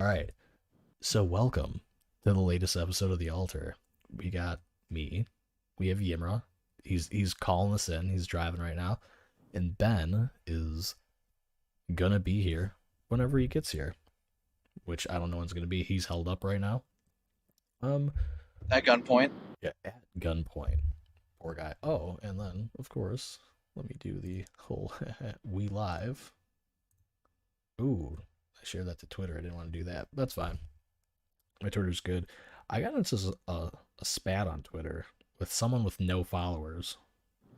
All right. So welcome to the latest episode of The Altar. We got me. We have Yimra. He's calling us in. He's driving right now. And Ben is gonna be here whenever he gets here, which I don't know when's gonna be. He's held up right now. Um, At gunpoint. yeah, at gunpoint. Poor guy. Oh, and then of course, let me do the whole we live. Ooh, I shared that to Twitter. I didn't want to do that. That's fine. My Twitter's good. I got into a spat on Twitter with someone with no followers.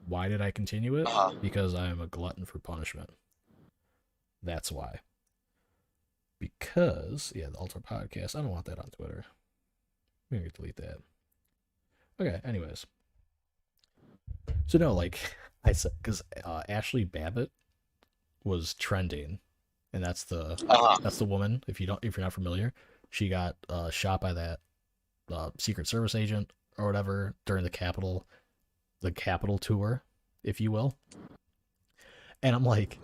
Why did I continue it? Uh-huh. Because I am a glutton for punishment. That's why. Because, yeah, the Ultra Podcast, I don't want that on Twitter. Maybe delete that. Okay, anyways. So, no, like, I said, because Ashley Babbitt was trending, and Uh-huh. that's the woman, if you're not familiar. She got shot by that Secret Service agent or whatever during the Capitol tour, if you will. And I'm like,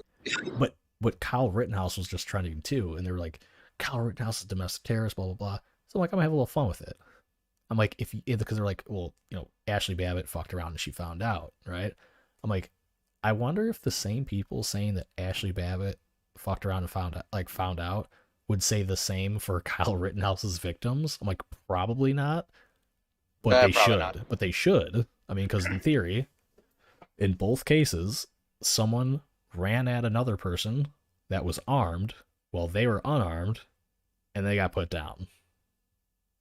but Kyle Rittenhouse was just trending too, and they were like, Kyle Rittenhouse is a domestic terrorist, blah blah blah. So I'm like, I'm gonna have a little fun with it. I'm like, because they're like, well, Ashley Babbitt fucked around and she found out, right? I'm like, I wonder if the same people saying that Ashley Babbitt fucked around and found out would say the same for Kyle Rittenhouse's victims. I'm like, probably not, but they Probably not. should. But they should. I mean, because in theory, in both cases, someone ran at another person that was armed while they were unarmed, and they got put down.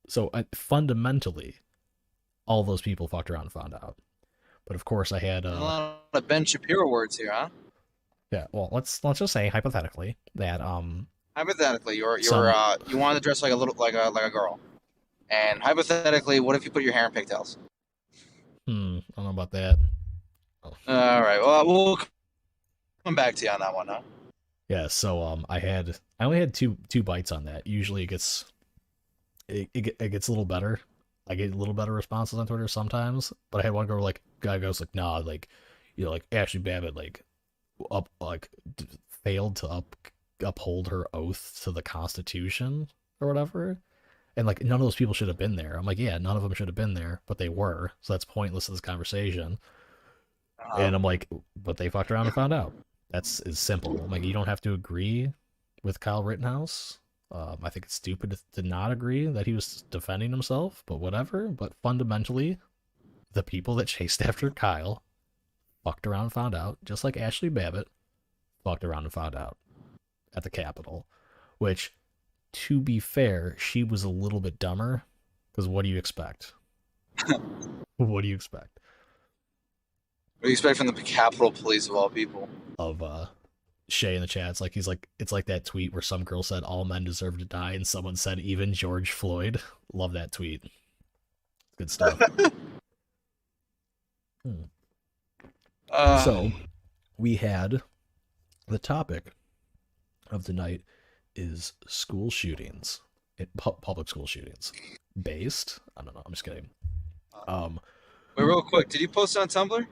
So fundamentally, all those people fucked around and found out. But of course, I had There's a lot of Ben Shapiro words here, huh? yeah. Well, let's just say hypothetically that Hypothetically, some you wanted to dress like a little like a girl, and hypothetically, what if you put your hair in pigtails? I don't know about that. Oh. All right. Well, we'll come back to you on that one, huh? Yeah. So I only had two bites on that. Usually it gets a little better. I get a little better responses on Twitter sometimes, but I had one girl like guy goes like, nah, like like Ashley Babbitt like up like failed to uphold her oath to the Constitution or whatever, and like none of those people should have been there. I'm like, yeah, none of them should have been there, but they were, so that's pointless to this conversation. Uh-huh. And I'm like, but they fucked around and found out. That's as simple. I'm like, you don't have to agree with Kyle Rittenhouse. I think it's stupid to not agree that he was defending himself, but whatever. But fundamentally, the people that chased after Kyle fucked around and found out, just like Ashley Babbitt fucked around and found out at the Capitol. Which, to be fair, she was a little bit dumber. Because what do you expect? What do you expect What do you expect from the Capitol Police of all people? of Shay in the chat? It's like that tweet where some girl said all men deserve to die, and someone said even George Floyd. Love that tweet. Good stuff. Hmm. Uh, So we had the topic of the night is school shootings, public school shootings. Based, I don't know. I'm just kidding. Um, Wait, real quick, did you post it on Tumblr?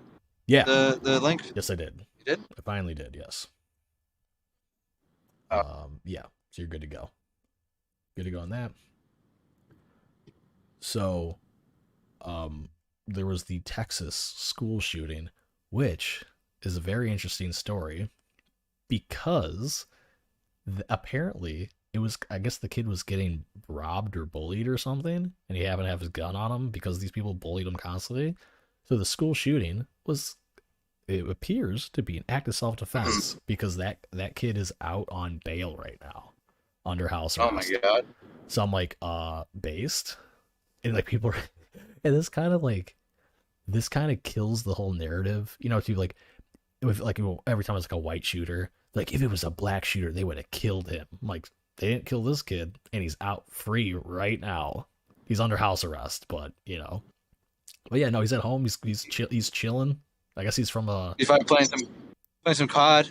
yeah, The link? yes, I did. You did? I finally did. Yes. Oh. Yeah. So you're good to go. Good to go on that. So, um, there was the Texas school shooting, which is a very interesting story because apparently it was, I guess the kid was getting robbed or bullied or something, and he happened to have his gun on him because these people bullied him constantly. So the school shooting was, it appears to be an act of self-defense because that kid is out on bail right now under house Oh my arrest. God. So I'm like, based, and like people are, and this kind of kills the whole narrative, to like, if like every time it's like a white shooter, like if it was a black shooter, they would have killed him. I'm like, they didn't kill this kid, and he's out free right now. He's under house arrest, but yeah, no, he's at home. He's chilling. I guess he's from He's probably playing some COD.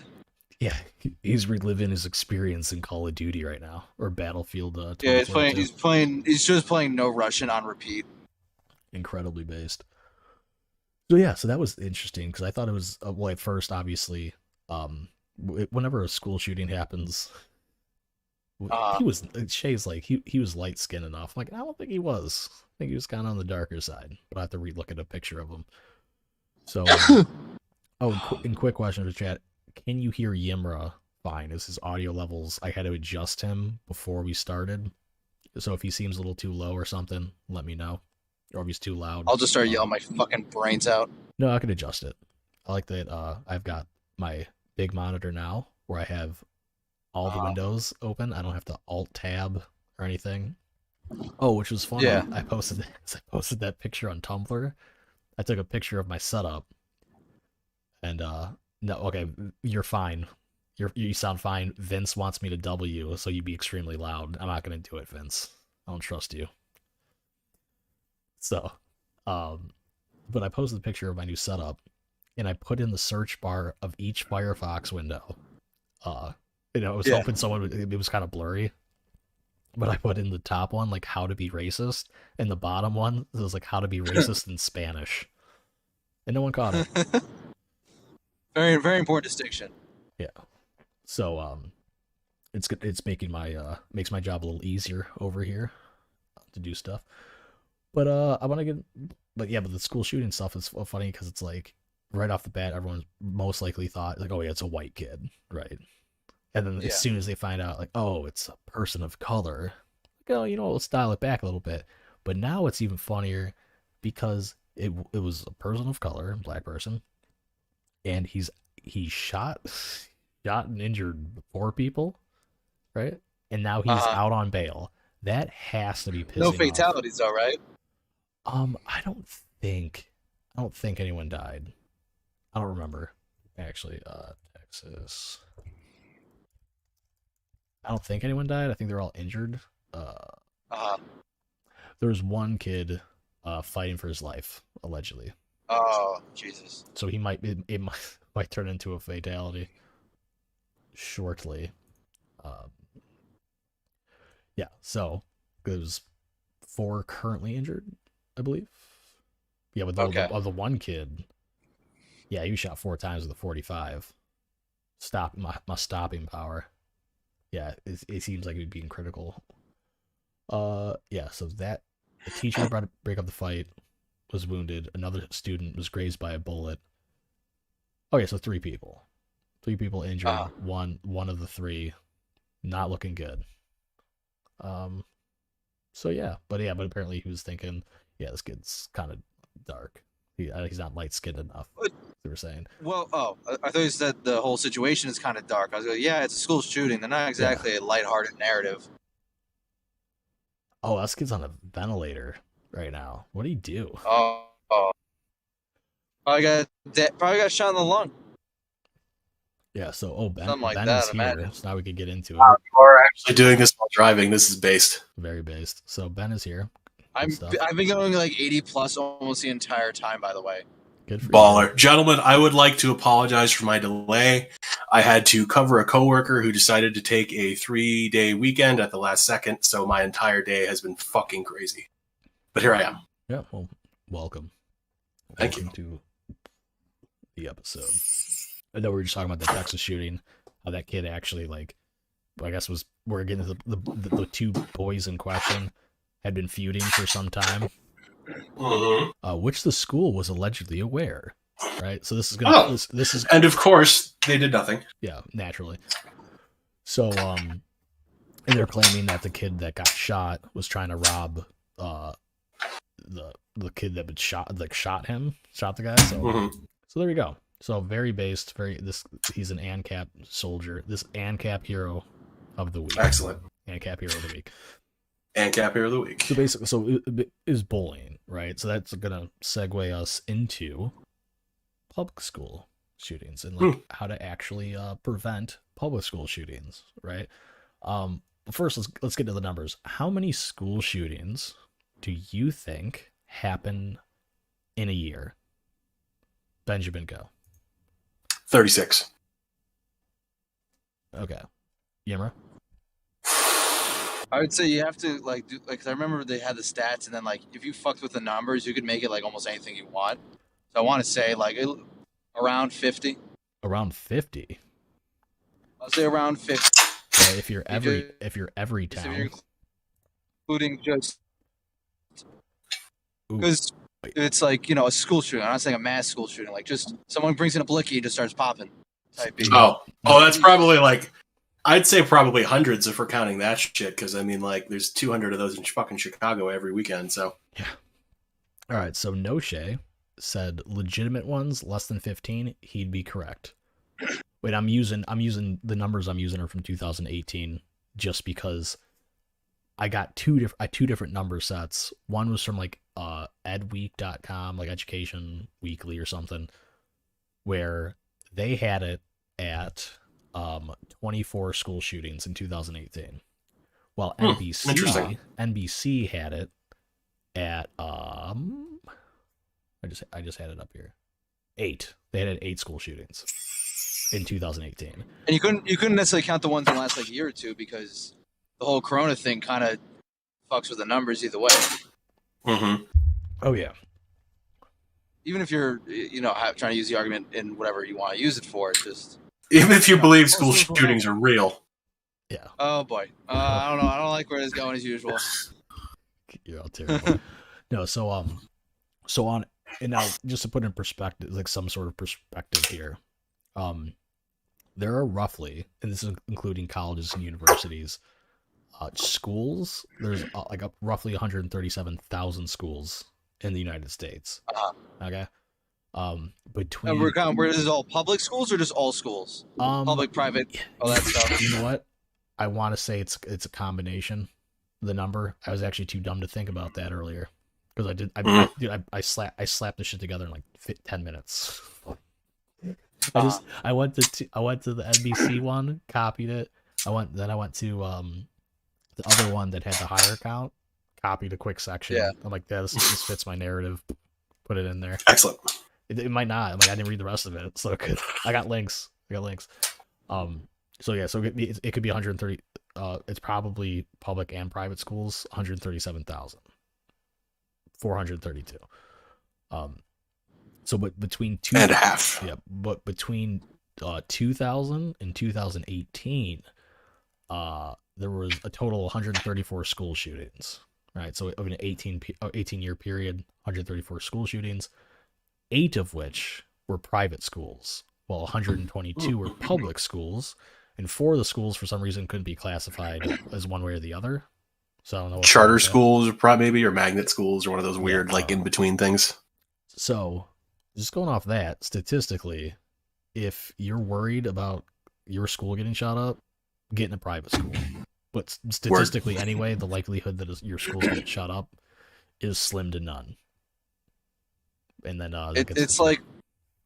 yeah, he's reliving his experience in Call of Duty right now, or Battlefield Yeah, 2042. he's just playing No Russian on repeat. Incredibly based. So yeah, so that was interesting because I thought it was well at first, obviously, whenever a school shooting happens, Uh, He was Shay's like he was light skinned enough. I'm like, I don't think he was. I think he was kind of on the darker side. But I have to relook at a picture of him. So oh, and quick question to chat: can you hear Yimra fine? Is his audio levels? I had to adjust him before we started. So if he seems a little too low or something, let me know. Or if he's too loud. I'll just start yelling my fucking brains out. No, I can adjust it. I like that. I've got my big monitor now where I have all the windows open. I don't have to alt tab or anything. Oh, which was funny. Yeah. I posted that picture on Tumblr. I took a picture of my setup, and no, okay, you're fine. You sound fine. Vince wants me to double you, so you be extremely loud. I'm not gonna do it, Vince. I don't trust you. So, but I posted a picture of my new setup, and I put in the search bar of each Firefox window. I was hoping it was kind of blurry, but I put in the top one like how to be racist, and the bottom one was like how to be racist in Spanish, and no one caught it. Very, very important distinction. Yeah. So it's good. It's making makes my job a little easier over here to do stuff. But I want to get, but the school shooting stuff is funny because it's like right off the bat, everyone's most likely thought like, oh yeah, it's a white kid, right? And then as soon as they find out like, oh, it's a person of color, like, oh, let's dial it back a little bit. But now it's even funnier because it was a person of color, black person, and he shot and injured 4 people, right? And now he's out on bail. That has to be pissing No fatalities, off. though, right? I don't think anyone died. I don't remember actually. Texas. I don't think anyone died. I think they're all injured. There was one kid fighting for his life allegedly. Oh Jesus! So he it might turn into a fatality shortly. Yeah. So there's 4 currently injured, I believe. Yeah, but the one kid, yeah, he shot 4 times with a 45. My stopping power. Yeah, it seems like it would be critical. Yeah, so that the teacher brought to break up the fight was wounded. Another student was grazed by a bullet. Okay, so 3 people. 3 people injured. One of the 3 not looking good. So but apparently he was thinking, yeah, this kid's kind of dark. He's not light skinned enough. They were saying. Well, I thought you said the whole situation is kind of dark. I was like, yeah, it's a school shooting. They're not exactly a lighthearted narrative. Oh, this kid's on a ventilator right now. What did he do? Probably got shot in the lung. Yeah, so Ben like is here, so now we can get into it. You are actually doing this while driving. This is based. Very based. So Ben is here. I've been going like 80 plus almost the entire time, by the way. Good for Baller. you. Gentlemen, I would like to apologize for my delay. I had to cover a coworker who decided to take a 3-day weekend at the last second, so my entire day has been fucking crazy. But here I am. Yeah, well, welcome. Thank you. To the episode. I know we were just talking about the Texas shooting, how that kid actually, like, I guess we're getting to the 2 boys in question had been feuding for some time, which the school was allegedly aware, right? So this is gonna this is, and of course they did nothing. Yeah, naturally. So and they're claiming that the kid that got shot was trying to rob the kid that shot the guy. So so there you go. So very based, he's an ANCAP soldier. This ANCAP hero of the week. Excellent. ANCAP hero of the week. ANCAP hero of the week. So basically, it is bullying, right? So that's gonna segue us into public school shootings and like how to actually prevent public school shootings, right? First, let's get to the numbers. How many school shootings do you think happen in a year? Benjamin, go. 36. Okay. Yimra? I would say you have to like do like, 'cause I remember they had the stats, and then like if you fucked with the numbers, you could make it like almost anything you want. So I want to say like around 50. Around 50. I'll say around 50. So if you're every If you're town, including just ooh, because wait, it's like a school shooting. I'm not saying a mass school shooting. Like just someone brings in a blicky and just starts popping. Type beat. no, That's probably like, I'd say probably hundreds if we're counting that shit. Because I mean, like, there's 200 of those in fucking Chicago every weekend. So yeah. All right, so No Shay said legitimate ones less than 15. He'd be correct. Wait, I'm using the numbers I'm using are from 2018 just because I got two different number sets. One was from like edweek.com, like Education Weekly or something, where they had it at 24 school shootings in 2018. While interesting. NBC had it at I just had it up here. 8. They had 8 school shootings in 2018. And you couldn't necessarily count the ones in the last like year or two because the whole Corona thing kind of fucks with the numbers either way. Mm-hmm. Oh yeah. Even if you're trying to use the argument in whatever you want to use it for, it's just Even if you believe school shootings are real. Yeah. Oh boy. I don't know. I don't like where it's going as usual. You're all terrible. No, so on, and now just to put in perspective, like some sort of perspective here, there are roughly, and this is including colleges and universities, schools. There's like roughly 137,000 schools in the United States. Okay. Between Where this is all public schools or just all schools? Public, private, all that stuff. You know what? I want to say it's a combination. The number. I was actually too dumb to think about that earlier because I did. I slapped this shit together in like 10 minutes. I went to the NBC one, copied it. I went to the other one that had the higher count, copied a quick section. Yeah. I'm like, yeah, this fits my narrative. Put it in there. Excellent. It might not. Like I didn't read the rest of it, so I got links. So yeah, so it could be 130. It's probably public and private schools. 137,432. So but between two and a half. Yeah, but between 2000 and 2018, there was a total of 134 school shootings. Right, so over an 18-year period, 134 school shootings, 8 of which were private schools, while 122 were public schools, and 4 of the schools for some reason couldn't be classified as one way or the other. So I don't know. Charter schools, or magnet schools, or one of those weird like in between things. So, just going off that, statistically, if you're worried about your school getting shot up, get in a private school. But statistically, anyway, the likelihood that your school's going to get shut up is slim to none. And then it's like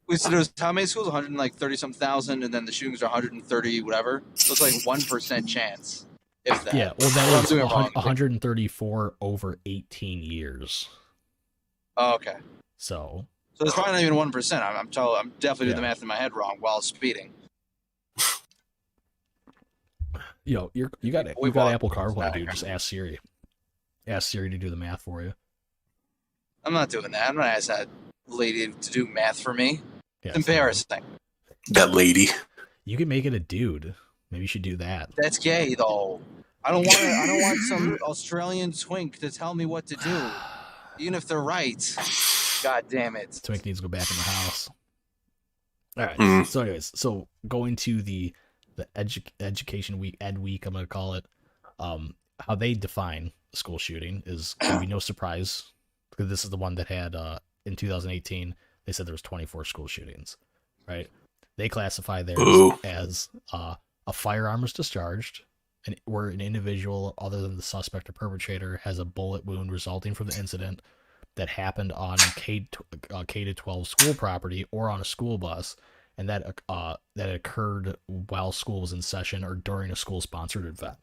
we said, there's how many schools? 130-some thousand, and then the shootings are 130 whatever. So it's like 1% chance. If that. Yeah, well, that was 134 over 18 years. Oh, okay. So it's probably not even 1%. I'm definitely doing the math in my head wrong while speeding. Yo, you got Apple CarPlay, dude. Just ask Siri. Ask Siri to do the math for you. I'm not doing that. I'm not asking that lady to do math for me. Yeah, it's embarrassing. That lady. You can make it a dude. Maybe you should do that. That's gay, though. I don't want some Australian twink to tell me what to do, even if they're right. God damn it. Twink needs to go back in the house. All right. So, anyways, going to the education week, Ed Week, I'm going to call it. How they define school shooting is going to be no surprise because this is the one that had in 2018. They said there was 24 school shootings, right? They classify theirs as a firearm was discharged, and where an individual other than the suspect or perpetrator has a bullet wound resulting from the incident that happened on K-12 school property or on a school bus, and that occurred while school was in session or during a school-sponsored event.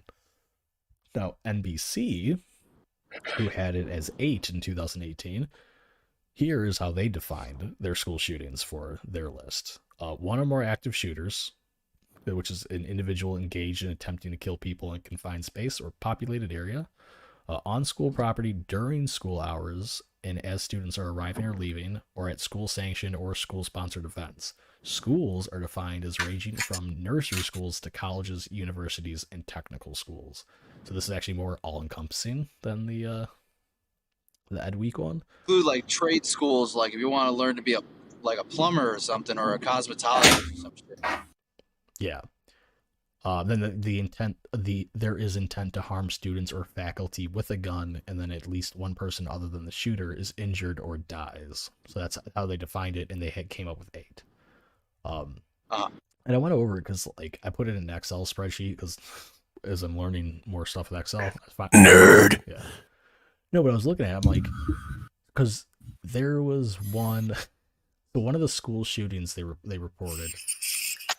Now, NBC, who had it as 8 in 2018, here is how they defined their school shootings for their list. 1 or more active shooters, which is an individual engaged in attempting to kill people in a confined space or populated area, on school property during school hours and as students are arriving or leaving, or at school-sanctioned or school-sponsored events. Schools are defined as ranging from nursery schools to colleges, universities, and technical schools. So this is actually more all-encompassing than the Ed Week one. Include like trade schools, like if you want to learn to be a plumber or something, or a cosmetologist or some shit. Yeah. Then the intent, there is intent to harm students or faculty with a gun, and then at least one person other than the shooter is injured or dies. So that's how they defined it, and they came up with 8. And I went over it because like I put it in an Excel spreadsheet because as I'm learning more stuff with Excel, Nerd. Yeah. No, but I was looking at it, I'm like, because there was one, so one of the school shootings they reported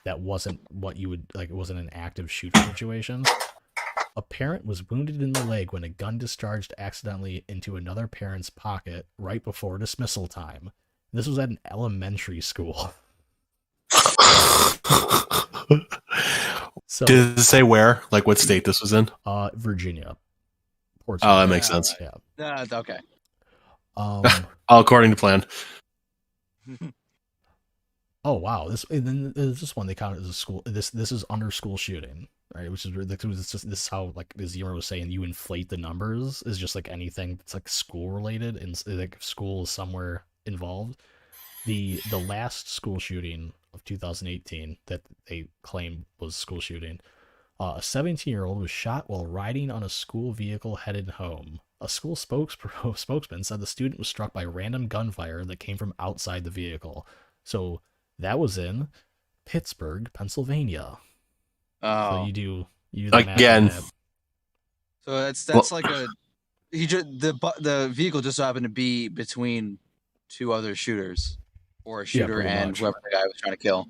that wasn't what you would like. It wasn't an active shooter situation. A parent was wounded in the leg when a gun discharged accidentally into another parent's pocket right before dismissal time. This was at an elementary school. So, did it say where? Like what state this was in? Virginia. Portsmouth. Oh, that makes sense. Yeah. That's okay. All according to plan. Oh wow! This one they counted as a school. This is under school shooting, right? Which is this is how, like as Ymer was saying, you inflate the numbers is just like anything that's like school related, and like if school is somewhere involved. The last school shooting of 2018 that they claimed was school shooting, a 17-year-old was shot while riding on a school vehicle headed home. A school spokesman said the student was struck by random gunfire that came from outside the vehicle. So that was in Pittsburgh, Pennsylvania. Oh, so you do the again. math. So that's like the vehicle just so happened to be between 2 other shooters, or a shooter and much. Whoever the guy was trying to kill.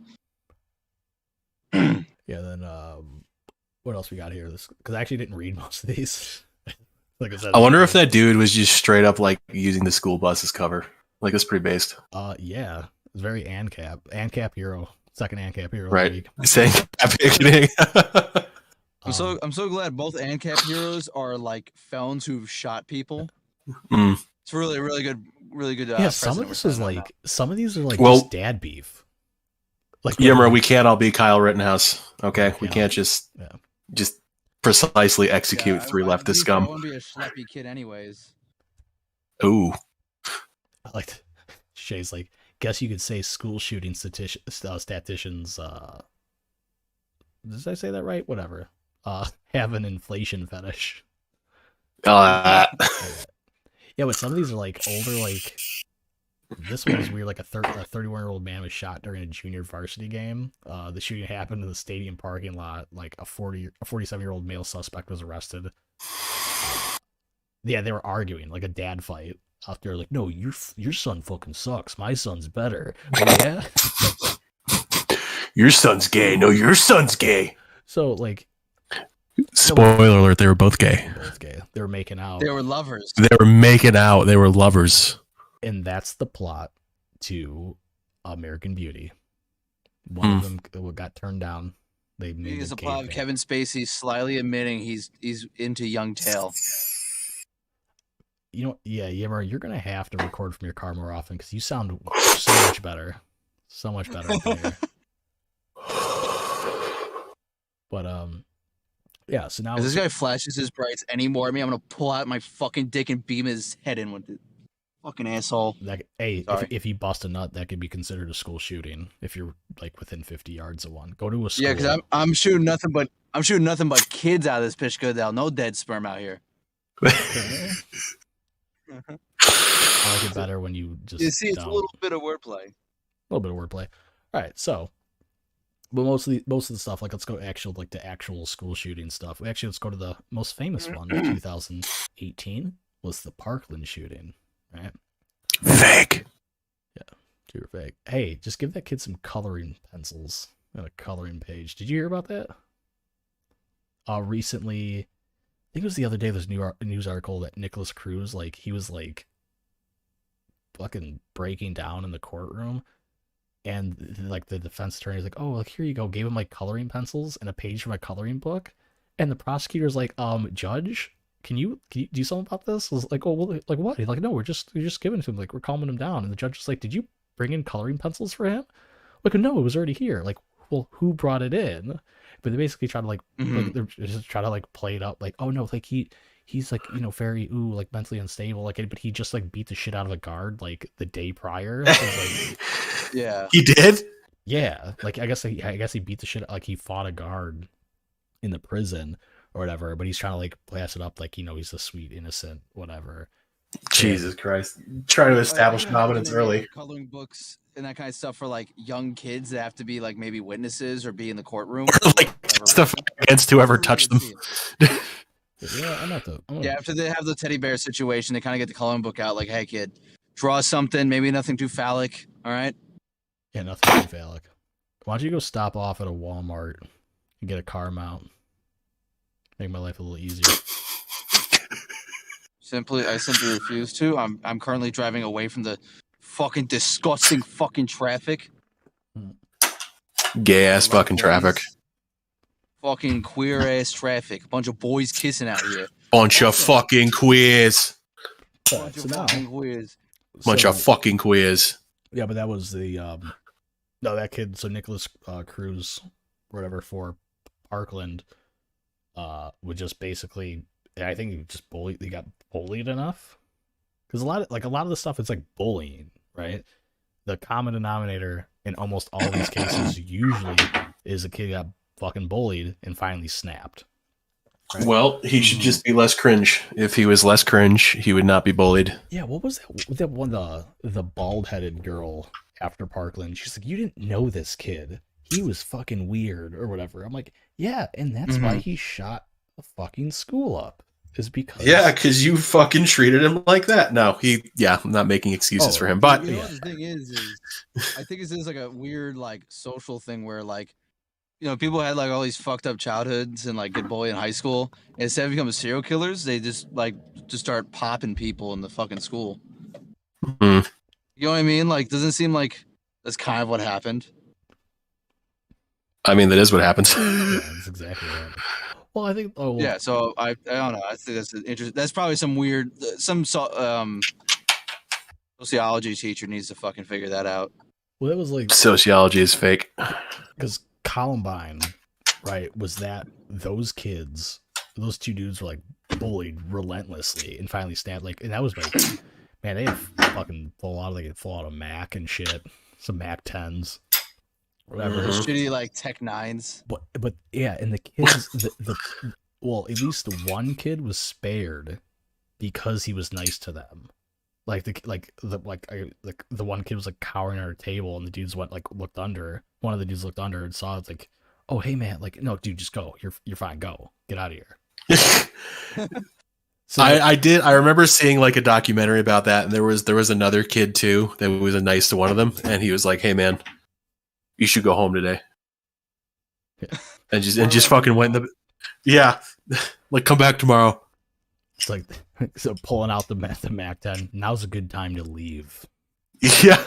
Yeah. Then what else we got here? This because I actually didn't read most of these. Like I said, I wonder if that dude was just straight up like using the school bus as cover. Like it's pretty based. Yeah. It's very ANCAP hero, second ANCAP hero. Right. Saying I'm so glad both ANCAP heroes are like felons who've shot people. It's really good. Yeah, some of these are like just dad beef. Like Ymer, we can't all be Kyle Rittenhouse. Okay, we can't just precisely execute 3 leftist scum. I want to be a schleppy kid, anyways. Ooh. I like Shay's like. Guess you could say school shooting statisticians. Did I say that right? Whatever. Have an inflation fetish. Yeah, but some of these are like older. Like this one was weird. Like a 31-year-old man was shot during a junior varsity game. The shooting happened in the stadium parking lot. Like a 47-year-old male suspect was arrested. Yeah, they were arguing like a dad fight. Out there, like, no, your son fucking sucks. My son's better. Oh, yeah. Your son's gay. No, your son's gay. So, like, spoiler alert: they were both gay. Both gay. They were making out. They were lovers. They were making out. They were lovers. And that's the plot to American Beauty. One of them got turned down. They made the plot of Kevin Spacey slyly admitting he's into young tail. You know, yeah, Ymer, you're gonna have to record from your car more often because you sound so much better, than here. But yeah. So now if this guy flashes his brights anymore at me, I'm gonna pull out my fucking dick and beam his head in with it. Fucking asshole. If you bust a nut, that could be considered a school shooting. If you're like within 50 yards of one, go to a school. Yeah, because I'm shooting nothing but kids out of this pitch. Good, no dead sperm out here. I like it better when you just. You see, it's a little bit of wordplay. All right, so, but most of the stuff, like let's go to actual school shooting stuff. Let's go to the most famous one of 2018 was the Parkland shooting, right? Fake. Yeah, super fake. Hey, just give that kid some coloring pencils and a coloring page. Did you hear about that? Recently, I think it was the other day. There's a news article that Nicholas Cruz, like, he was like fucking breaking down in the courtroom, and like the defense attorney is like, "Oh, like here you go," gave him like coloring pencils and a page from a coloring book, and the prosecutor's like, "Judge, can you do something about this? I was like, oh, well, like what? He's like, no, we're just giving it to him. Like, we're calming him down. And the judge was like, did you bring in coloring pencils for him? Like, no, it was already here. Like, well, who brought it in? But they basically try to like they're just try to like play it up. Like, oh no, like he's like, you know, very like mentally unstable. Like, but he just like beat the shit out of a guard like the day prior. So like, yeah, he did. Yeah, like I guess he beat the shit. Like he fought a guard in the prison or whatever. But he's trying to like pass it up like, you know, he's a sweet innocent whatever. Jesus Christ, trying to establish dominance early. Coloring books and that kind of stuff for like young kids that have to be like maybe witnesses or be in the courtroom. Like stuff against whoever touched them. Yeah, I'm not the. Yeah, after they have the teddy bear situation, they kind of get the coloring book out. Like, hey, kid, draw something. Maybe nothing too phallic. All right. Yeah, nothing too phallic. Why don't you go stop off at a Walmart and get a car mount? Make my life a little easier. I simply refuse to. I'm currently driving away from the fucking disgusting fucking traffic. Gay ass fucking traffic. Fucking queer ass traffic. A bunch of boys kissing out here. Bunch of fucking queers. Bunch of fucking queers. Bunch of fucking queers. Yeah, but that was the no, that kid. So Nicholas Cruz, whatever, for Parkland, would just basically. I think he got bullied enough, because a lot of the stuff is like bullying, right? The common denominator in almost all these cases usually is a kid got fucking bullied and finally snapped. Right? Well, he should just be less cringe. If he was less cringe, he would not be bullied. Yeah, what was that one, the bald-headed girl after Parkland? She's like, you didn't know this kid. He was fucking weird or whatever. I'm like, yeah, and that's why he shot the fucking school up. Is because you fucking treated him like that. No, I'm not making excuses for him, but you know what the thing is I think this is like a weird like social thing where like, you know, people had like all these fucked up childhoods and like get bullied in high school. And instead of becoming serial killers, they just start popping people in the fucking school. Mm-hmm. You know what I mean? Like, doesn't it seem like that's kind of what happened? I mean, that is what happens. Yeah, that's exactly what happened. Well, I think. Oh, well, yeah. So I don't know. I think that's interesting. That's probably some weird. Some sociology teacher needs to fucking figure that out. Well, it was like sociology is fake. Because Columbine, right, was that those kids, those two dudes were like bullied relentlessly and finally snapped. Like, and that was like, man, they had fucking full out of Mac and shit, some Mac 10s. Whatever. Shitty like Tech 9s. But yeah, and the kids well, at least one kid was spared because he was nice to them. Like the one kid was like cowering at our table, and the dudes looked under. One of the dudes looked under and saw it, like, oh hey man, like, no dude, just go. You're fine. Go. Get out of here. So I remember seeing like a documentary about that, and there was another kid too that was nice to one of them, and he was like, hey man, you should go home today. Yeah. And just fucking went like come back tomorrow. It's like, so pulling out the Mac 10. Now's a good time to leave. Yeah.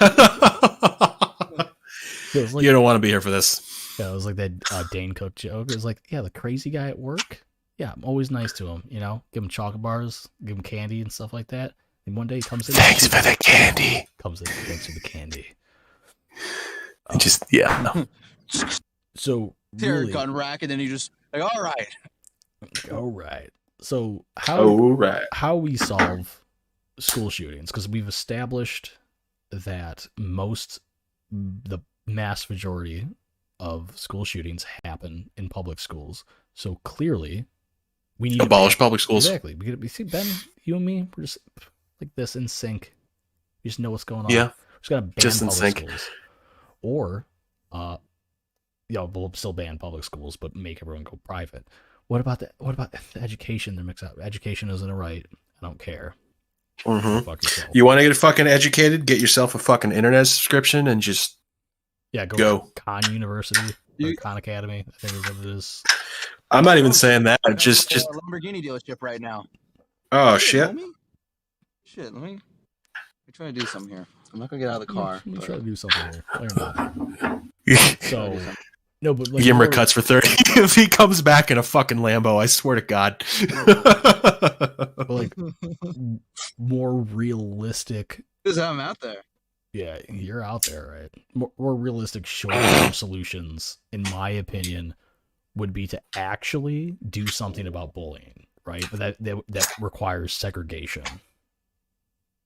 Like, you don't want to be here for this. Yeah, it was like that Dane Cook joke. It was like, yeah, the crazy guy at work. Yeah, I'm always nice to him. You know, give him chocolate bars, give him candy and stuff like that. And one day he comes in. Thanks for the candy. Comes in, thanks for the candy. So really, gun rack, and then you just like, all right. So how we solve school shootings, because we've established that the mass majority of school shootings happen in public schools. So clearly, we need abolish to public schools. Exactly. We see, Ben, you and me, we're just like this in sync. We just know what's going on. Yeah, we just gotta ban just in public sync. Schools. Or, we'll still ban public schools, but make everyone go private. What about the education? They're mixed up. Education isn't a right. I don't care. Mm-hmm. Fuck yourself. You want to get fucking educated? Get yourself a fucking internet subscription and just go. To Khan University or Khan Academy. I think is what it is. I'm not even saying that. Just a Lamborghini dealership right now. Oh shit! Let me try to do something here. I'm not gonna get out of the car. I'm trying to do something here. So No, but like, Yimmer cuts for 30 if he comes back in a fucking Lambo. I swear to God. but like more realistic. Because I'm out there. Yeah, you're out there, right? More realistic short-term solutions, in my opinion, would be to actually do something about bullying, right? But that requires segregation.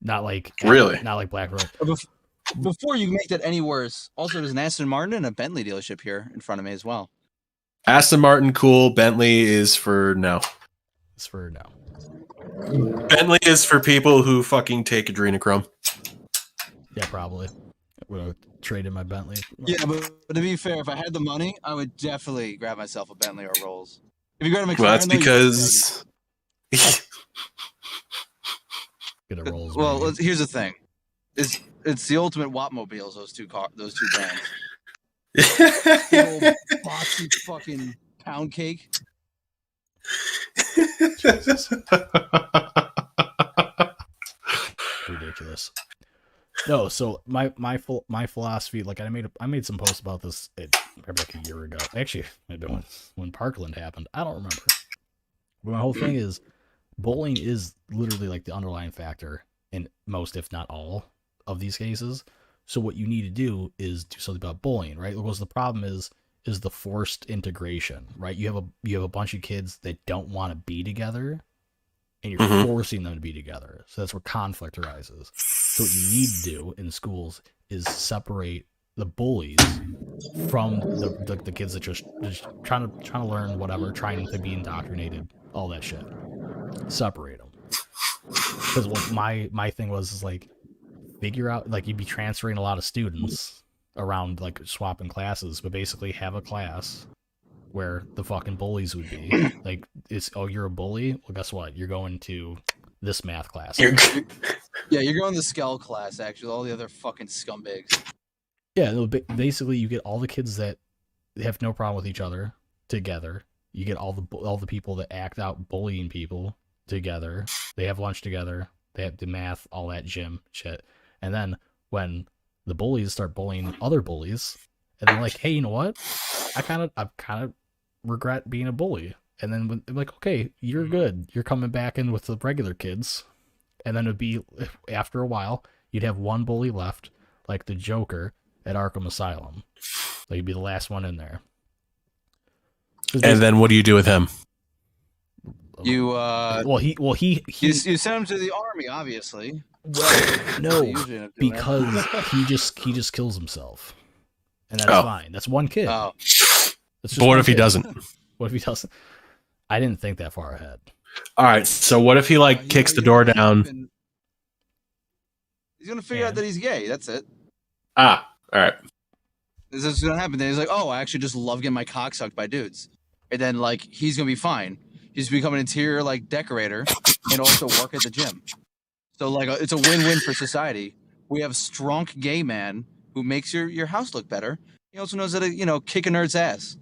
Not like Really? not like black and white. Before you make that any worse, also there's an Aston Martin and a Bentley dealership here in front of me as well. Aston Martin, cool. Bentley is for no. It's for no. Bentley is for people who fucking take adrenochrome. Yeah, probably. I'm gonna trade in my Bentley. Yeah, but to be fair, if I had the money, I would definitely grab myself a Bentley or a Rolls. If you go to McLaren, Well, that's though, because. Get a Rolls. Well, here's the thing: it's the ultimate Wattmobiles. Those two brands. Big old boxy fucking pound cake. Ridiculous. No, so my philosophy, like I made some posts about this probably like a year ago. Actually, maybe when Parkland happened. I don't remember. But my whole thing is bullying is literally like the underlying factor in most, if not all, of these cases. So what you need to do is do something about bullying, right? Because the problem is the forced integration, right? You have a bunch of kids that don't want to be together, and you're forcing them to be together. So that's where conflict arises. So what you need to do in schools is separate the bullies from the kids that just trying to learn whatever, trying to be indoctrinated, all that shit. Separate them. Because what my thing was like, figure out, like, you'd be transferring a lot of students around, like swapping classes, but basically have a class where the fucking bullies would be. Like, you're a bully? Well, guess what? You're going to this math class. You're going to the Skell class, actually. All the other fucking scumbags. Yeah, no, basically, you get all the kids that have no problem with each other together. You get all the people that act out bullying people together. They have lunch together. They have the math, all that gym shit. And then when the bullies start bullying other bullies, and they're like, "Hey, you know what? I kind of regret being a bully." And then when they're like, "Okay, you're good. You're coming back in with the regular kids." And then it'd be, after a while, you'd have one bully left, like the Joker at Arkham Asylum. Like, he'd be the last one in there. And then what do you do with him? You he send him to the army, obviously. Well, no, because he just kills himself, and that's fine. That's one kid. Oh. But what if he doesn't? What if he doesn't? I didn't think that far ahead. All right, so what if he kicks the door down? He's gonna figure out that he's gay. That's it. All right. This is gonna happen. Then he's like, "Oh, I actually just love getting my cock sucked by dudes," and then like he's gonna be fine. He's become an interior like decorator and also work at the gym. So like it's a win-win for society. We have a strong gay man who makes your house look better. He also knows how to kick a nerd's ass.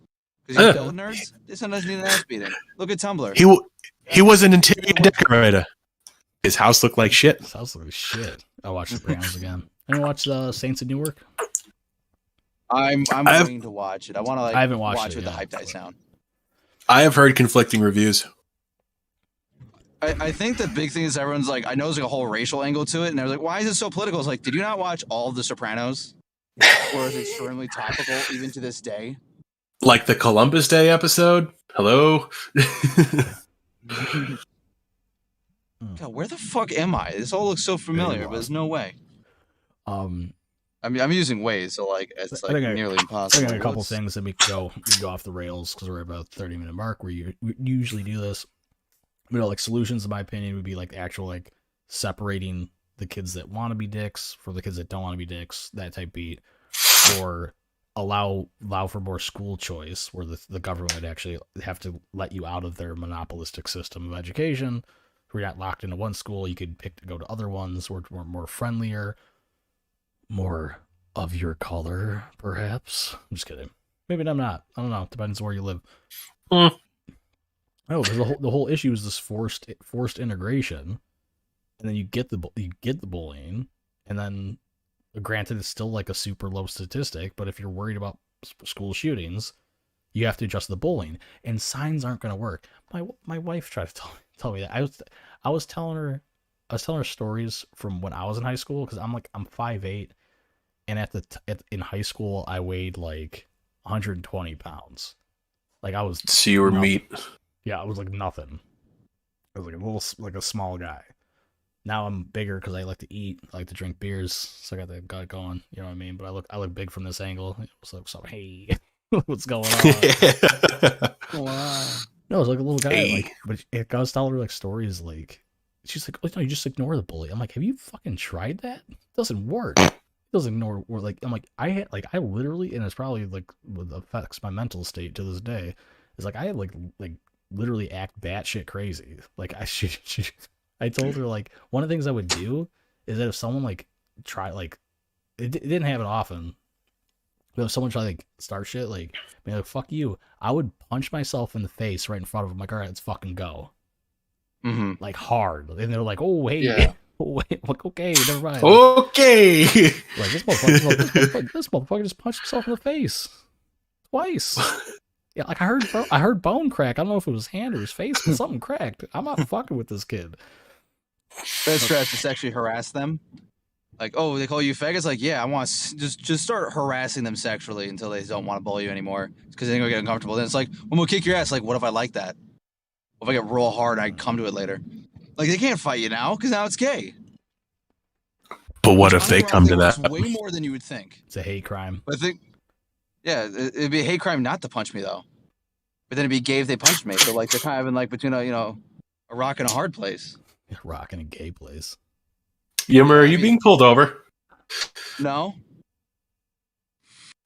Because you dealt with nerds, they sometimes need an ass beating. Look at Tumblr. He was an interior decorator. His house looked like shit. His house looked like shit. I watched Sopranos again. Anyone watch the Saints of Newark? I'm waiting to watch it. I want to I haven't watched watch it with the yet. hype dice sound. I have heard conflicting reviews. I think the big thing is everyone's like, I know there's like a whole racial angle to it, and they're like, why is it so political? It's like, did you not watch all of The Sopranos? Or is it extremely topical even to this day? Like the Columbus Day episode? Hello? God, where the fuck am I? This all looks so familiar, but there's no way. I mean, I'm using Waze, so like it's like nearly impossible. I got a couple things that we can go off the rails because we're about 30-minute mark. We usually do this. Like solutions, in my opinion, would be like actual like separating the kids that want to be dicks from the kids that don't want to be dicks, that type beat, or allow for more school choice, where the government would actually have to let you out of their monopolistic system of education. Where you're not locked into one school, you could pick to go to other ones where we're more friendlier, more of your color, perhaps. I'm just kidding. Maybe I'm not. I don't know. Depends on where you live. No, because the whole issue is this forced integration, and then you get the bullying, and then granted it's still like a super low statistic, but if you're worried about school shootings, you have to adjust the bullying, and signs aren't going to work. My wife tried to tell me that. I was telling her stories from when I was in high school, because I'm 5'8", and in high school I weighed like 120 pounds. Like I was. So you were nothing. meat. Yeah, I was like nothing. I was like a small guy. Now I'm bigger because I like to eat, I like to drink beers, so I got the gut going. You know what I mean? But I look big from this angle. So hey, what's going on? Wow. No, it's like a little guy. Hey. Like, but I was telling her like stories. Like, she's like, "Oh no, you just ignore the bully." I'm like, "Have you fucking tried that? It doesn't work. It doesn't ignore." Or like, I'm like, I literally, and it's probably like what affects my mental state to this day. Is like I had like literally act batshit crazy. Like I told her like one of the things I would do is that if someone like try like it didn't happen often, but if someone tried to like start shit like be like fuck you, I would punch myself in the face right in front of them. Like, all right, let's fucking go. Mm-hmm. Like hard, and they're like, oh hey, Yeah. wait, like okay, never mind. Okay. Like this motherfucker just punched himself in the face twice. Yeah, like I heard bone crack. I don't know if it was his hand or his face, but something cracked. I'm not fucking with this kid. Best tries to sexually harass them. Like, oh, they call you faggots. Like, yeah, I want to just start harassing them sexually until they don't want to bully you anymore because they're gonna get uncomfortable. Then it's like, I'm gonna kick your ass. Like, what if I like that? What if I get real hard? I come to it later. Like, they can't fight you now because now it's gay. But what if they come to that? Way more than you would think. It's a hate crime. But I think, yeah, it'd be a hate crime not to punch me though. But then it'd be gay if they punched me. So like they're kind of in like between a rock and a hard place. Rock in a gay place. Yimmer, are you being pulled over? No.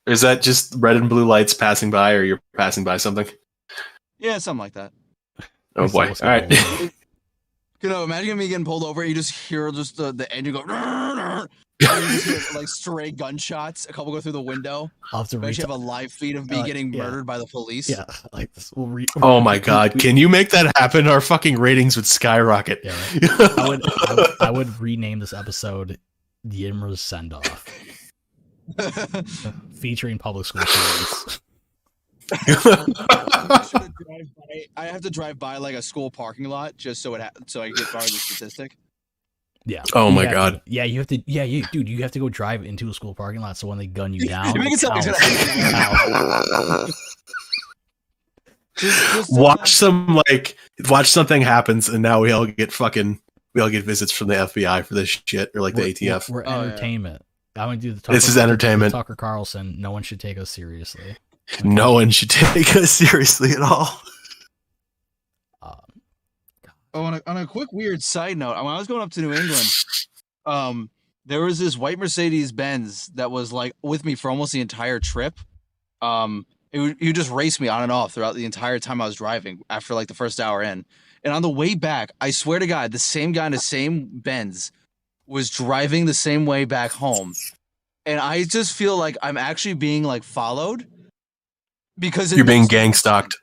Or is that just red and blue lights passing by, or you're passing by something? Yeah, something like that. Oh boy! All right. Imagine me getting pulled over. And you just hear just the engine go. And you just hear, like stray gunshots. A couple go through the window. I'll have to You have a live feed of me getting murdered by the police. Yeah, like this. Oh my god! Can you make that happen? Our fucking ratings would skyrocket. Yeah, right. I would rename this episode "Yimmer's Send Off," featuring public school students. I have to drive by like a school parking lot just so I can get part of the statistic. Yeah. Oh my god. Yeah, you have to. Yeah, dude, you have to go drive into a school parking lot so when they gun you down. You make it sound like watch something happens, and now we all get visits from the FBI for this shit, or like the ATF. We're entertainment. I'm gonna do the. This is entertainment. Tucker Carlson. No one should take us seriously. No one should take us seriously at all. On a quick weird side note, when I was going up to New England, there was this white Mercedes Benz that was like with me for almost the entire trip. He would just race me on and off throughout the entire time I was driving after like the first hour in. And on the way back, I swear to God, the same guy in the same Benz was driving the same way back home. And I just feel like I'm actually being like followed because you're being gang stalked.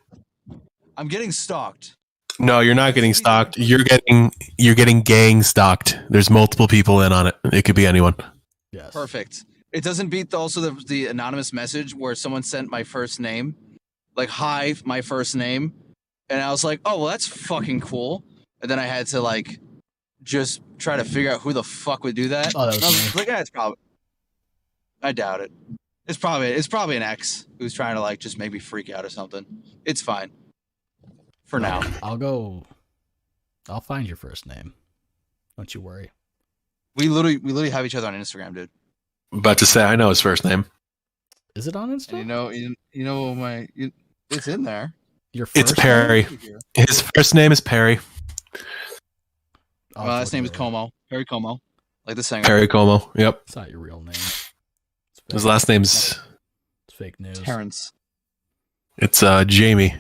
I'm getting stalked. No, you're not getting stalked. You're getting gang stalked. There's multiple people in on it. It could be anyone. Yes. Perfect. It doesn't beat the anonymous message where someone sent my first name, like hi, my first name, and I was like, oh well, that's fucking cool. And then I had to like just try to figure out who the fuck would do that. Oh, that was I was like, it's probably. I doubt it. It's probably an ex who's trying to like just make me freak out or something. It's fine. For now. I'll find your first name. Don't you worry. We literally have each other on Instagram, dude. I'm about to say I know his first name. Is it on Instagram? And it's in there. Your first It's Perry. His first name is Perry. Last name is Como. Perry Como. Like the singer. Perry Como. Yep. It's not your real name. His last name's It's fake news. Terrence. It's Jamie.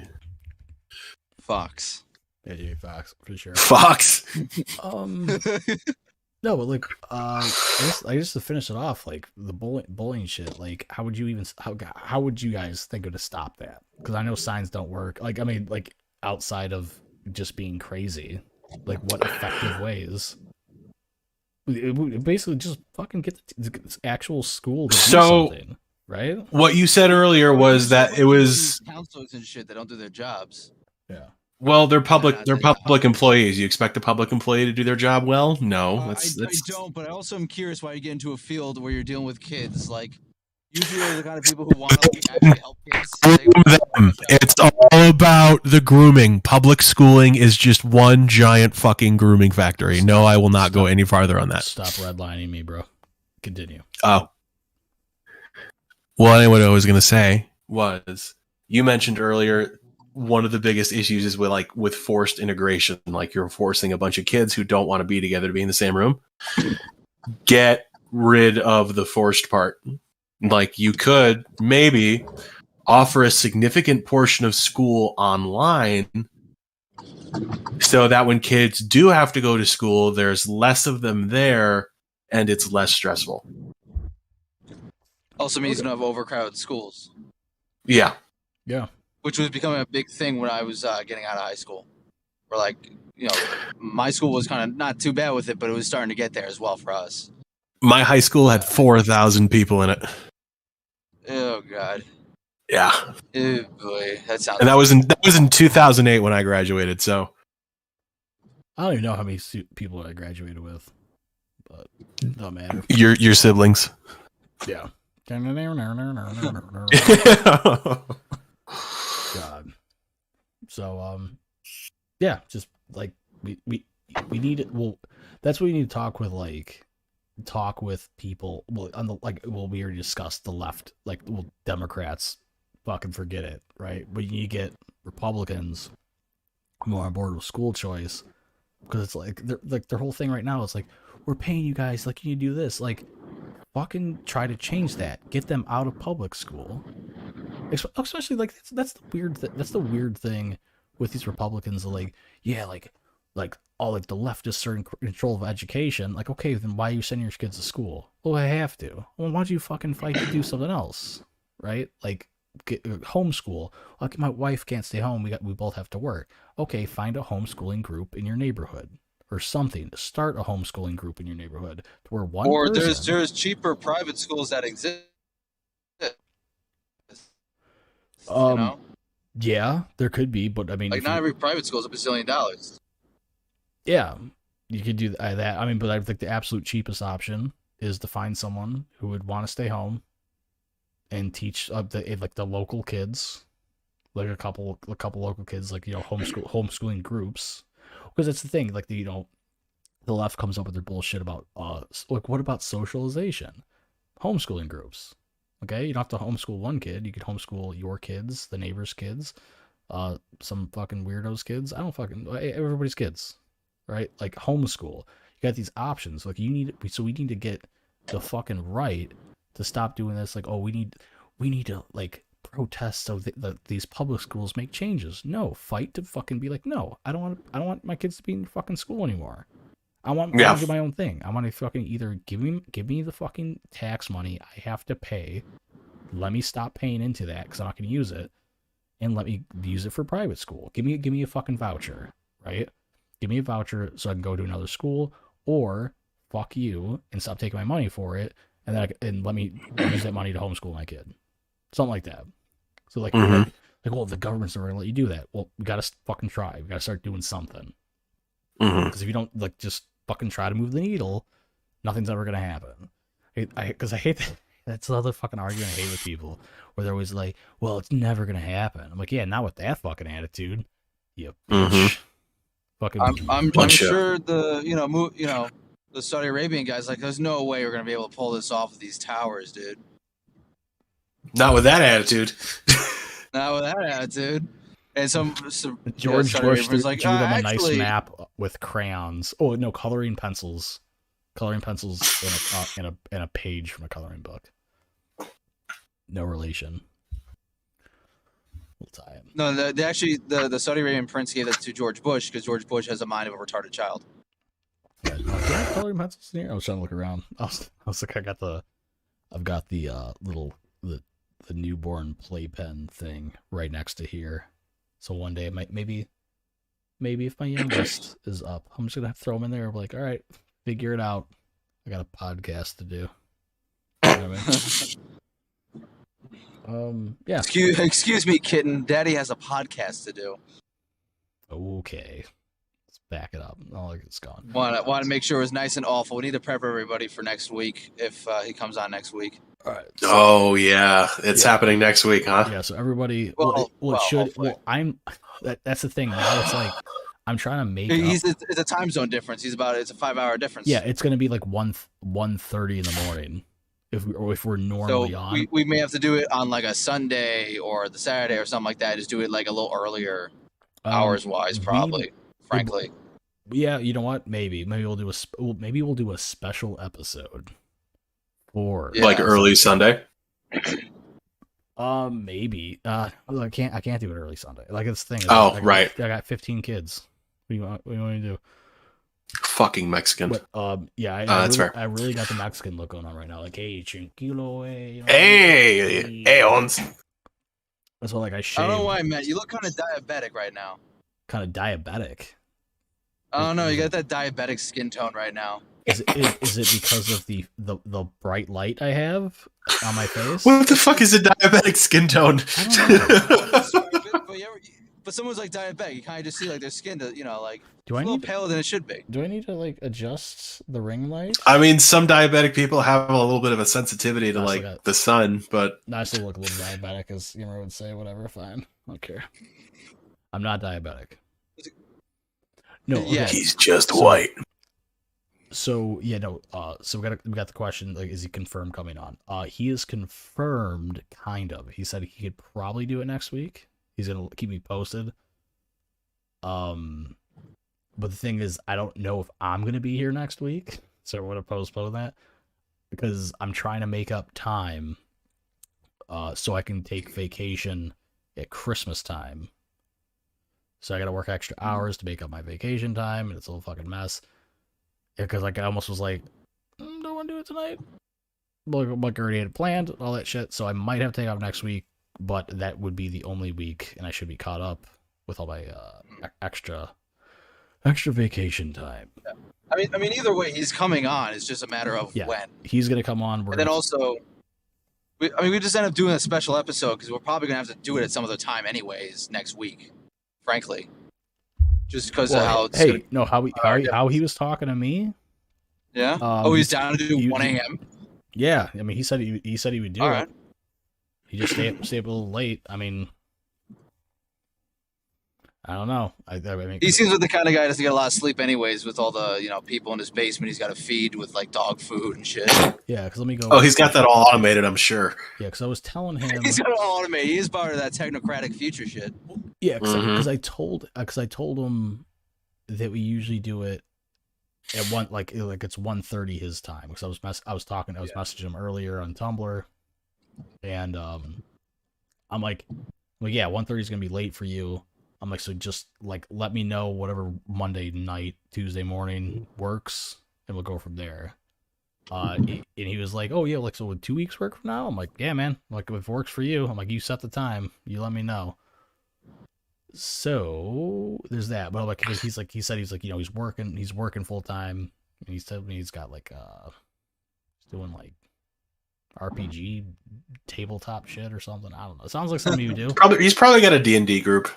Fox. Yeah, Fox for sure. Fox. No, but like, I guess to finish it off, like the bullying shit. Like, how would you guys think of to stop that? Because I know signs don't work. Like, I mean, like outside of just being crazy, like what effective ways? Basically, just fucking get the actual school to do something. right? What you said earlier was that it was counselors and shit that don't do their jobs. Yeah. well, they're public. not They're that public employees. You expect a public employee to do their job well? No, I that's don't, but I also am curious why you get into a field where you're dealing with kids. Like, usually those are the kind of people who want to actually help kids. them. It's all about the grooming. Public schooling is just one giant fucking grooming factory. No, I will not go any farther on that. Stop redlining me, bro. Continue. Oh. Well, what I was going to say was you mentioned earlier one of the biggest issues is with forced integration. Like you're forcing a bunch of kids who don't want to be together to be in the same room. Get rid of the forced part. Like you could maybe offer a significant portion of school online so that when kids do have to go to school, there's less of them there and it's less stressful. Also means you don't have overcrowded schools. Yeah. Yeah. Which was becoming a big thing when I was getting out of high school. Where, like, you know, my school was kind of not too bad with it, but it was starting to get there as well for us. My high school had 4,000 people in it. Oh, God. Yeah. Oh, boy. That sounds... And that was in 2008 when I graduated, so... I don't even know how many people I graduated with, but it doesn't matter. Your siblings. Yeah. God. So yeah, just like we need it. Well, that's what we need to talk with people. Well, on the we already discussed the left, Democrats fucking forget it, right? But you get Republicans who are on board with school choice because it's their whole thing right now is like, we're paying you guys, like, you need to do this, like, fucking try to change that. Get them out of public school. Especially that's the weird thing with these Republicans. Like, yeah, like all the leftists are in control of education. Like, okay, then why are you sending your kids to school? Well, I have to. Well, why don't you fucking fight to do something else, right? Like, homeschool. Like, my wife can't stay home. We both have to work. Okay, find a homeschooling group in your neighborhood. Or something to start a homeschooling group in your neighborhood to where one or person... there's cheaper private schools that exist. You know? Yeah, there could be, but I mean, like, not every private school is $1 bazillion. Yeah, you could do that. I mean, but I think the absolute cheapest option is to find someone who would want to stay home and teach the local kids, like a couple local kids, like, you know, homeschooling groups. Because that's the thing, like, the left comes up with their bullshit about like, what about socialization? Homeschooling groups. Okay, you don't have to homeschool one kid. You could homeschool your kids, the neighbor's kids, some fucking weirdos' kids. Everybody's kids, right? Like, homeschool. You got these options. Like, we need to get the fucking right to stop doing this. Like, oh, we need to, like, protest so that these public schools make changes. No, fight to fucking be like, no, I don't want my kids to be in fucking school anymore. I want to do my own thing. I want to fucking either give me the fucking tax money I have to pay. Let me stop paying into that because I'm not going to use it, and let me use it for private school. Give me a fucking voucher, right? Give me a voucher so I can go to another school, or fuck you and stop taking my money for it, and let me use that money to homeschool my kid. Something like that. So like, well, the government's not going to let you do that. Well, we got to fucking try. We got to start doing something. Because if you don't, like, just fucking try to move the needle, nothing's ever going to happen. Because I hate that. That's the other fucking argument I hate with people, where they're always like, well, it's never going to happen. I'm like, yeah, not with that fucking attitude. You bitch. Fucking I'm sure the Saudi Arabian guys, like, there's no way we're going to be able to pull this off with these towers, dude. Not with that attitude. Not with that attitude. And some George Bush drew like, them a nice map with crayons. Oh no, coloring pencils. Coloring pencils in a page from a coloring book. No relation. We'll tie it. No, the Saudi Arabian prince gave that to George Bush because George Bush has a mind of a retarded child. Yeah, do I have coloring pencils in here? I was trying to look around. I was like, I've got the little the newborn playpen thing right next to here. So one day, maybe if my youngest is up, I'm just gonna have to throw him in there. I'm like, all right, figure it out. I got a podcast to do. You know what I mean? Yeah. Excuse me, kitten. Daddy has a podcast to do. Okay. Let's back it up. Oh, it's gone. Want to make sure it's nice and awful. We need to prep everybody for next week if he comes on next week. All right. Oh yeah, it's happening next week, huh? Yeah. So everybody, Well, it should. hopefully. Well, that's the thing. Now it's like I'm trying to make. It's a time zone difference. It's a 5-hour difference. Yeah, it's gonna be like 1:30 in the morning if we're normally on. We may have to do it on like a Sunday or the Saturday or something like that. Just do it like a little earlier, hours wise, probably. Frankly. Yeah, you know what? Maybe we'll do a special episode for like early Sunday. Maybe. I can't do it early Sunday. Like it's the thing. Right. I got 15 kids. What do you want me to do? Fucking Mexican. But, yeah, that's fair. I really got the Mexican look going on right now. Like, hey, tranquilo, hey. Hey, ons. That's what, like, I shaved. I don't know why, man. You look kind of diabetic right now. Kind of diabetic. I don't know. You got that diabetic skin tone right now. Is it because of the bright light I have on my face? What the fuck is a diabetic skin tone? But someone's like diabetic, you kind of just see like their skin, like a little paler than it should be. Do I need to like adjust the ring light? I mean, some diabetic people have a little bit of a sensitivity to like the sun, but I still look a little diabetic, as you would say. Whatever, fine, I don't care. I'm not diabetic. No, okay. Yeah, he's just white. So yeah, no. So we got the question, like, is he confirmed coming on? He is confirmed, kind of. He said he could probably do it next week. He's gonna keep me posted. But the thing is, I don't know if I'm gonna be here next week, so I'm gonna postpone that because I'm trying to make up time, so I can take vacation at Christmas time. So I gotta work extra hours to make up my vacation time, and it's a little fucking mess. Yeah, because like I almost was like, don't want to do it tonight. Like I already had it planned, all that shit. So I might have to take off next week, but that would be the only week, and I should be caught up with all my extra vacation time. Yeah. I mean, either way, he's coming on. It's just a matter of when. He's gonna come on. And then also, we just end up doing a special episode because we're probably gonna have to do it at some other time anyways next week. Frankly, just because of how it's how he was talking to me. Yeah. He's down to do 1 a.m. Yeah, I mean, he said he would do it. Right. He just stay up a little late. I mean, I don't know. I mean, he seems like the kind of guy that doesn't get a lot of sleep anyways. With all the people in his basement, he's got to feed with like dog food and shit. Yeah, because let me go. Oh, he's got that all automated, I'm sure. Yeah, because I was telling him he's got it all automated. He's part of that technocratic future shit. Yeah, because I told him that we usually do it at like it's 1:30 his time. Because I was messaging him earlier on Tumblr, and I'm like, well, yeah, 1:30 is gonna be late for you. I'm like, so just like let me know whatever Monday night, Tuesday morning works, and we'll go from there. And he was like, oh yeah, like so would 2 weeks work from now? I'm like, yeah, man. I'm like, if it works for you, I'm like, you set the time, you let me know. So there's that. But like, he said he's like, he's working full time, and he said he's got like he's doing like RPG tabletop shit or something. I don't know. It sounds like something you do. He's probably got a D&D group.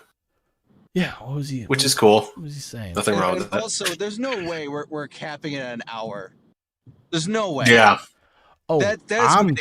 Yeah, what was he? Which is cool. What was he saying? Nothing wrong with that. Also, there's no way we're capping it at an hour. There's no way. Yeah. Oh, I'm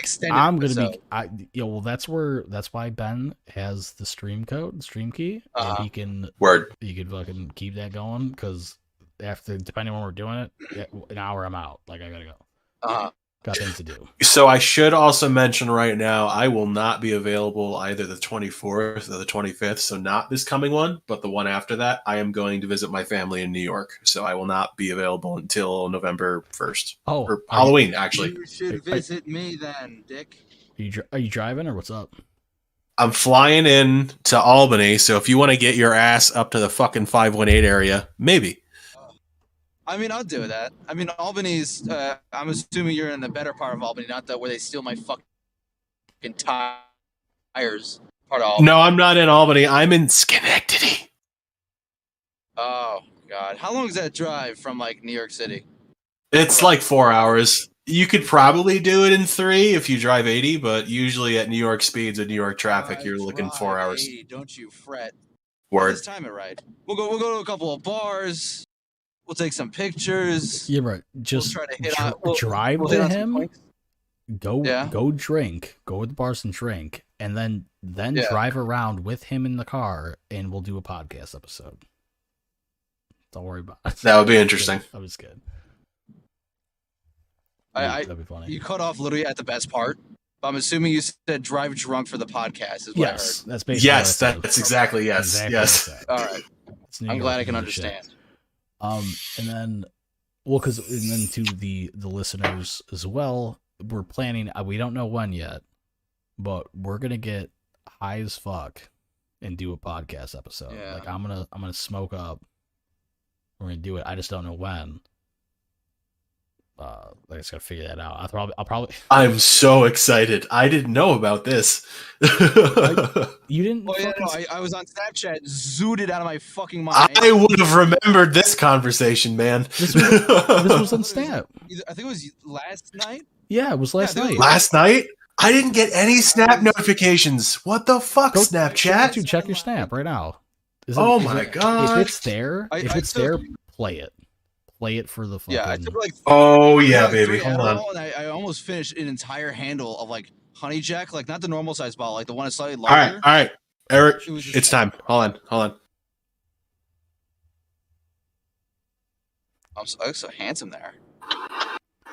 gonna be. Well, that's why Ben has the stream key, and he can fucking keep that going because depending on when we're doing it, an hour I'm out. Like I gotta go. Got things to do. So I should also mention right now, I will not be available either the 24th or the 25th. So not this coming one, but the one after that. I am going to visit my family in New York. So I will not be available until November 1st. Oh, or Halloween, actually. You should visit me then, Dick. Are you driving or what's up? I'm flying in to Albany. So if you want to get your ass up to the fucking 518 area, maybe. I mean, I'll do that. I mean, Albany's. I'm assuming you're in the better part of Albany, not where they steal my fucking tires. Part of Albany. No, I'm not in Albany. I'm in Schenectady. Oh God, how long is that drive from like New York City? It's like 4 hours. You could probably do it in 3 if you drive 80, but usually at New York speeds and New York traffic, you're looking 4 hours. 80, don't you fret. Word. Let's time it right. We'll go to a couple of bars. We'll take some pictures. Yeah, right. Just we'll try to hit on, drive we'll to him. Go drink. Go to the bars and drink, and then drive around with him in the car, and we'll do a podcast episode. Don't worry about it. That would be interesting. That was good. That'd be funny. You cut off literally at the best part. I'm assuming you said drive drunk for the podcast. Is what I heard. That's basically. Yes, that's exactly yes. Exactly yes. All right. I'm glad I can understand. And then, because to the listeners as well, we're planning. We don't know when yet, but we're gonna get high as fuck and do a podcast episode. Yeah. Like I'm gonna smoke up. We're gonna do it. I just don't know when. I just gotta figure that out. I'll probably. I'm so excited. I didn't know about this. You didn't? Oh yeah, no, I was on Snapchat, zooted out of my fucking mind. I would have remembered this conversation, man. This was on Snap. I think it was last night. Yeah, it was last night. Last night? I didn't get any Snap notifications. What the fuck, Snapchat? Dude, check your Snap right now. My god! If it's there, play it. Play it for the fucking... Yeah, I took baby. Hold on. I almost finished an entire handle of like Honey Jack, like not the normal size bottle, like the one that's slightly larger. All right, Eric, it's time. Hold on. I'm so handsome there.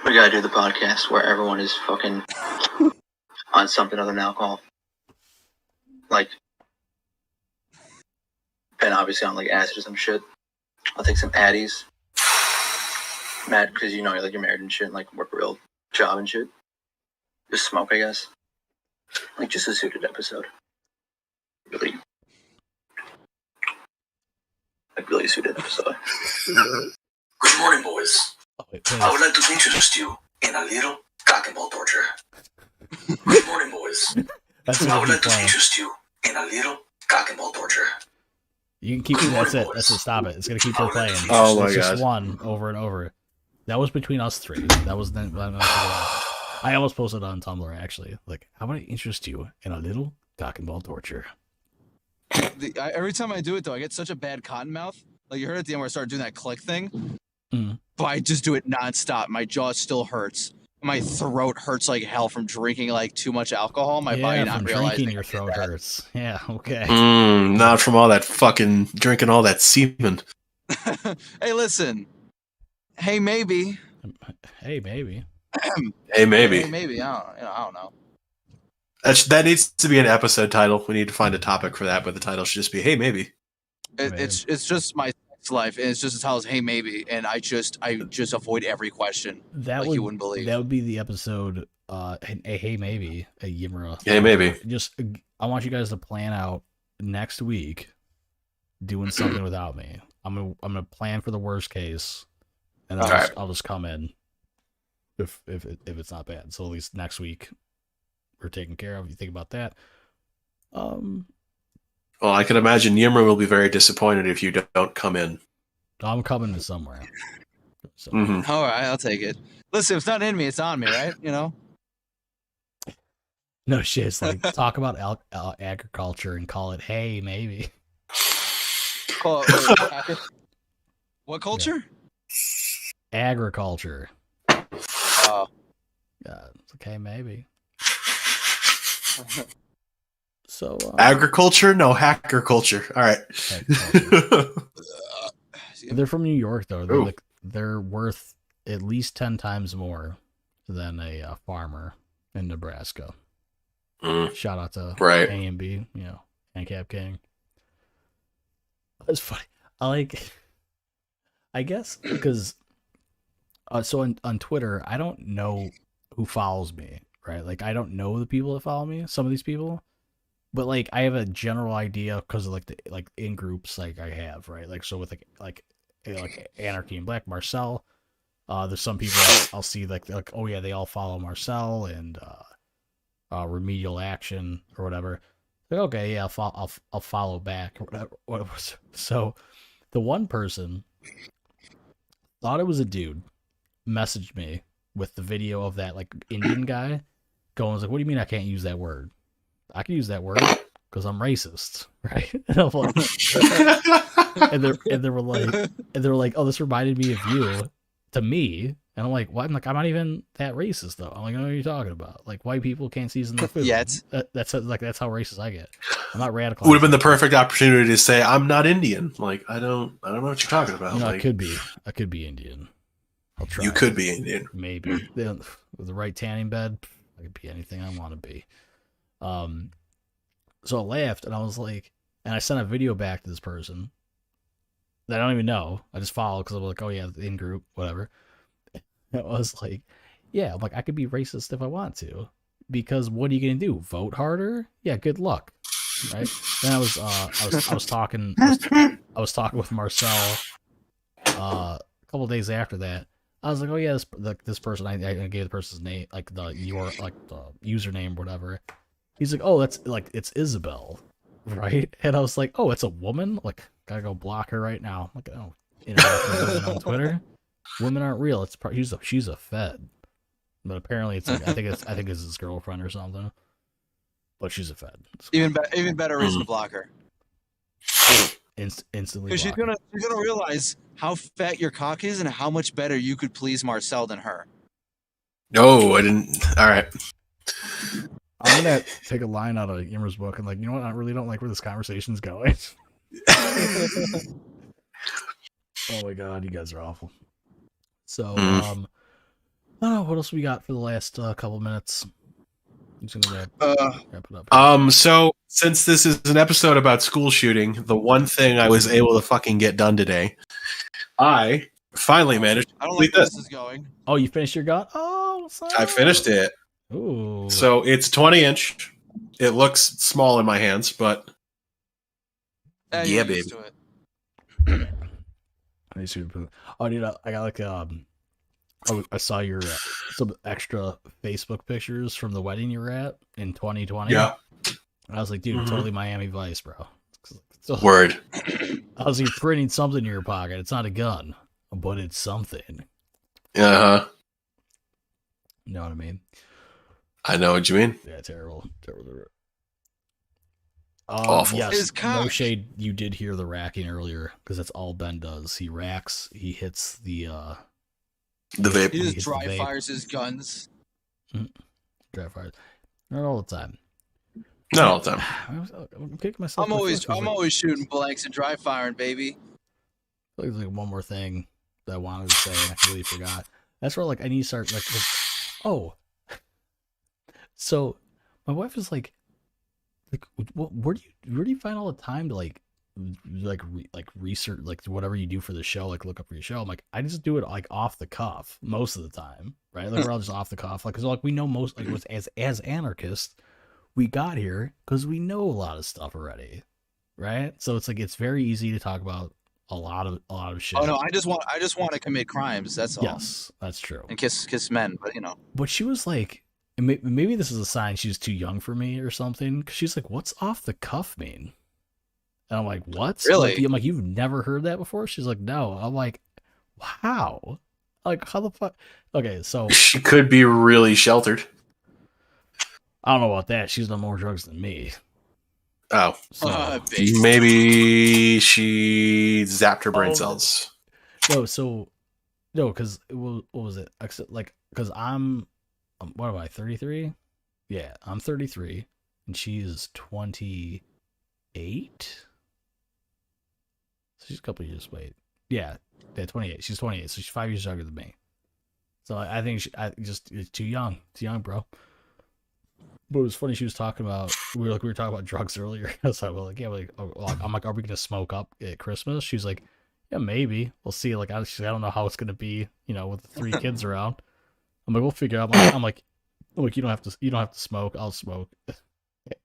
We gotta do the podcast where everyone is fucking on something other than alcohol. Like, and obviously on like acid or some shit. I'll take some Addies. Mad, because you're married and shit, and like work a real job and shit. Just smoke, I guess. Like just a suited episode. Really suited episode. Good morning, boys. I would like to introduce you in a little cock and ball torture. Good morning, boys. I would like to introduce you in a little cock and ball torture. You can keep. That's it. Stop it. It's gonna keep playing. Oh my god! Just one over and over. That was between us 3. That was then. I almost posted on Tumblr actually. Like, how about I interest you in a little cock and ball torture? Every time I do it though, I get such a bad cotton mouth. Like you heard at the end where I started doing that click thing. But I just do it nonstop. My jaw still hurts. My throat hurts like hell from drinking like too much alcohol. My body not realizing your throat hurts. Yeah, okay. Not from all that fucking drinking all that semen. Hey, listen. Hey, maybe. Hey, maybe. Hey, maybe. Hey, maybe. I don't know. That needs to be an episode title. We need to find a topic for that, but the title should just be "Hey, maybe." It's just my life, and it's just as tell us "Hey, maybe," and I just avoid every question. You wouldn't believe. That would be the episode. Hey, maybe a Yimra. Hey, maybe. I want you guys to plan out next week doing something without me. I'm gonna plan for the worst case, and I'll just come in if it's not bad. So at least next week we're taken care of. You think about that. Well, I can imagine Yimra will be very disappointed if you don't come in. I'm coming to somewhere. So. All right, I'll take it. Listen, if it's not in me, it's on me, right? You know. No shit. It's like talk about agriculture and call it "Hey, maybe." What culture? Yeah. Agriculture. Oh. Yeah, it's okay, maybe. So agriculture, no hacker culture. All right. They're from New York, though. They're worth at least 10 times more than a farmer in Nebraska. Shout out to A and B, and Cap King. That's funny. I guess because so on Twitter, I don't know who follows me, right? Like I don't know the people that follow me. Some of these people. But like I have a general idea because of the in groups like I have, right? Like so with like Anarchy and Black Marcel, there's some people I'll see like oh yeah, they all follow Marcel and Remedial Action or whatever. Like, okay, yeah, I'll follow back or whatever. So the one person thought it was a dude, messaged me with the video of that like Indian guy going, like, what do you mean I can't use that word? I can use that word because I'm racist, right? And I'm like, and they were like, oh, this reminded me of you to me. And I'm like, what? I'm like, I'm not even that racist though. I'm like, what are you talking about? Like, white people can't season their food. Yet. That's how racist I get. I'm not radical. Would have been the perfect opportunity to say I'm not Indian. Like I don't know what you're talking about. You know, like, I could be Indian. I'll try. You could be Indian. Maybe with the right tanning bed, I could be anything I want to be. So I laughed and I was like, and I sent a video back to this person that I don't even know. I just followed because I was like, oh yeah, in group, whatever. It was like, yeah, I'm like, I could be racist if I want to, because what are you gonna do? Vote harder? Yeah, good luck, right? Then I was talking with Marcel a couple of days after that. I was like, oh yeah, this person, I gave the person's name, like the username, whatever. He's like, oh, that's like, it's Isabel, right? And I was like, oh, it's a woman. Like, gotta go block her right now. I'm like, oh, women on Twitter. Women aren't real. She's a Fed, but apparently it's like, I think it's his girlfriend or something. But she's a Fed. Even better reason to block her. Instantly. Because she's gonna realize how fat your cock is and how much better you could please Marcel than her. No, I didn't. All right. I'm gonna take a line out of Yimmer's book and like, you know what? I really don't like where this conversation's going. Oh my god, you guys are awful. So, I don't know what else we got for the last couple minutes. I'm just gonna wrap it up. So since this is an episode about school shooting, the one thing I was able to fucking get done today, I finally managed to complete this. Is going. Oh, you finished your gun? Oh, sorry. I finished it. Ooh. So it's 20-inch. It looks small in my hands, but yeah, baby. Oh, dude, I got like I saw your some extra Facebook pictures from the wedding you were at in 2020. Yeah. I was like, dude, totally Miami Vice, bro. So, word. I was like, printing something in your pocket. It's not a gun, but it's something. Uh-huh. You know what I mean? I know what you mean. Yeah, terrible. Awful. Yes, no shade. You did hear the racking earlier because that's all Ben does. He racks. He hits the vape. He just dry fires his guns. Dry fires. Not all the time. Not all the time. I'm kicking myself. I'm always shooting blanks and dry firing, baby. There's like one more thing that I wanted to say and I completely forgot. That's where like I need to start like, oh. So my wife is like where do you find all the time to like research like whatever you do for the show, like look up for your show? I'm like, I just do it like off the cuff most of the time, right? Like we're all just off the cuff, like because like we know most like as anarchists we got here because we know a lot of stuff already, right? So it's like it's very easy to talk about a lot of shit. Oh no, I just want to commit crimes. That's all. Yes, that's true. And kiss men, but you know. But she was like, and maybe this is a sign she's too young for me or something. Because she's like, "What's off the cuff mean?" And I'm like, "What?" Really? I'm like, "You've never heard that before?" She's like, "No." I'm like, "How? Like, how the fuck?" Okay, so she could be really sheltered. I don't know about that. She's done more drugs than me. Oh, so maybe she zapped her brain cells. No, because what was it? Like, because I'm what am I? 33? Yeah, I'm 33, and she's 28. So she's a couple years late. Yeah, 28. She's 28, so she's 5 years younger than me. So I think it's too young. Too young, bro. But it was funny. She was talking about we were talking about drugs earlier. So we're like, yeah, I'm like, are we gonna smoke up at Christmas? She's like, yeah, maybe. We'll see. Like, I don't know how it's gonna be, with the 3 kids around. I'm like, we'll figure out. I'm like, you don't have to smoke. I'll smoke.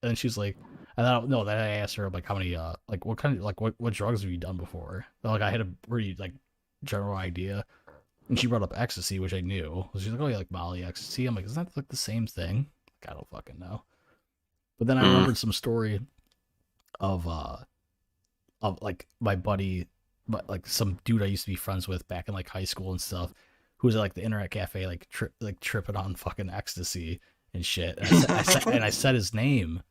And she's like, and then I asked her like how many like what kind of like what drugs have you done before? Like I had a pretty like general idea, and she brought up ecstasy, which I knew. She's like, oh yeah, like Molly, ecstasy. I'm like, isn't that like the same thing? Like, I don't fucking know. But then I remembered some story of like my buddy, but like some dude I used to be friends with back in like high school and stuff. who was at like the internet cafe, like tripping on fucking ecstasy and shit. And I said his name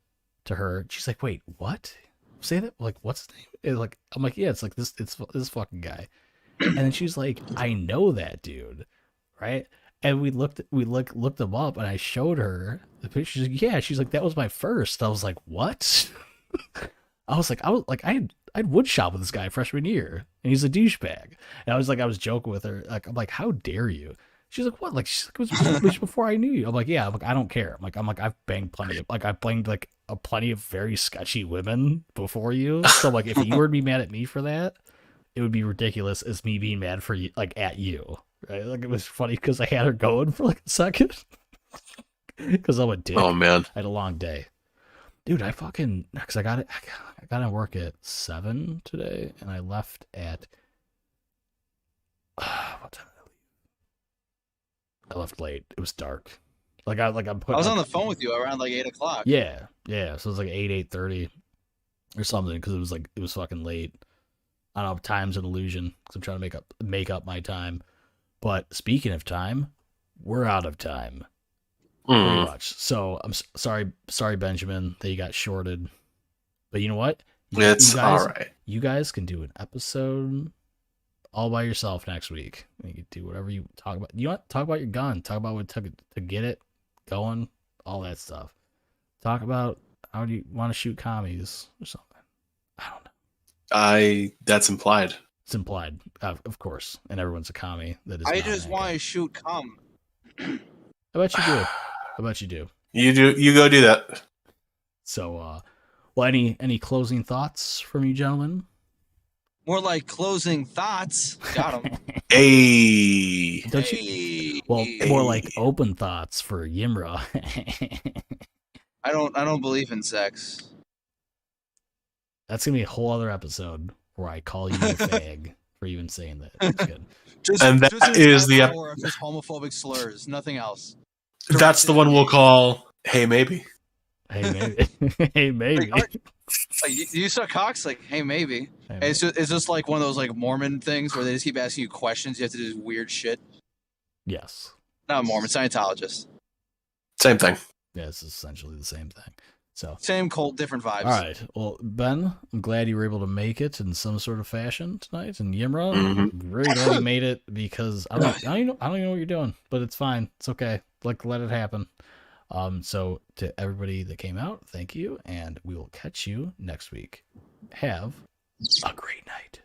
to her. She's like, "Wait, what? Say that? Like, what's his name?" It's like, I'm like, "Yeah, it's like this. It's this fucking guy." And then she's like, "I know that dude, right?" And we looked him up, and I showed her the picture. She's like, "Yeah." She's like, "That was my first." I was like, "What?" I was like, I had wood shop with this guy freshman year, and he's a douchebag. And I was joking with her, like, I'm like, "How dare you?" She's like, "What?" Like, she's like, "It was before I knew you." I'm like, "Yeah." I'm like, "I don't care." I'm like, I've banged I've banged like a plenty of very sketchy women before you. So like, if you were to be mad at me for that, it would be ridiculous as me being mad for you, like at you, right? Like, it was funny because I had her going for like a second because I'm a dick. Oh man, I had a long day, dude. Because I got to work at 7 today, and I left at what time did I leave? I left late. It was dark. I'm I was on the phone with you around like 8:00. Yeah. So it was like 8:30 or something because it was fucking late. I don't know. Time's an illusion because I'm trying to make up my time. But speaking of time, we're out of time. Pretty much. So I'm sorry, Benjamin, that you got shorted. But you know what? It's all right. You guys can do an episode all by yourself next week. You can do whatever you talk about. You want to talk about your gun? Talk about what it took to get it going, all that stuff. Talk about how do you want to shoot commies or something. I don't know. That's implied. It's implied, of course, and everyone's a commie. That is. I just want to shoot cum. I bet you do. I bet you do. You do. You go do that. So, well, any closing thoughts from you, gentlemen? More like closing thoughts. Got him. Hey. Don't you? Well, more like open thoughts for Yimra. I don't believe in sex. That's gonna be a whole other episode where I call you a fag for even saying that. That's good. And that is the hour of just homophobic slurs, nothing else. That's the one we'll call "Hey Maybe." Hey maybe. Hey maybe. Like, you suck cocks? Like, hey maybe. Hey, It's just like one of those like Mormon things where they just keep asking you questions. You have to do this weird shit. yes. Not Mormon, Scientologist. Same thing. Yeah, it's essentially the same thing. So Same cult, different vibes. all right. Well, Ben, I'm glad you were able to make it in some sort of fashion tonight. And Yimra, I'm really glad you made it because I don't even know what you're doing, but it's fine. It's okay. Like, let it happen. So to everybody that came out, thank you, and we will catch you next week. Have a great night.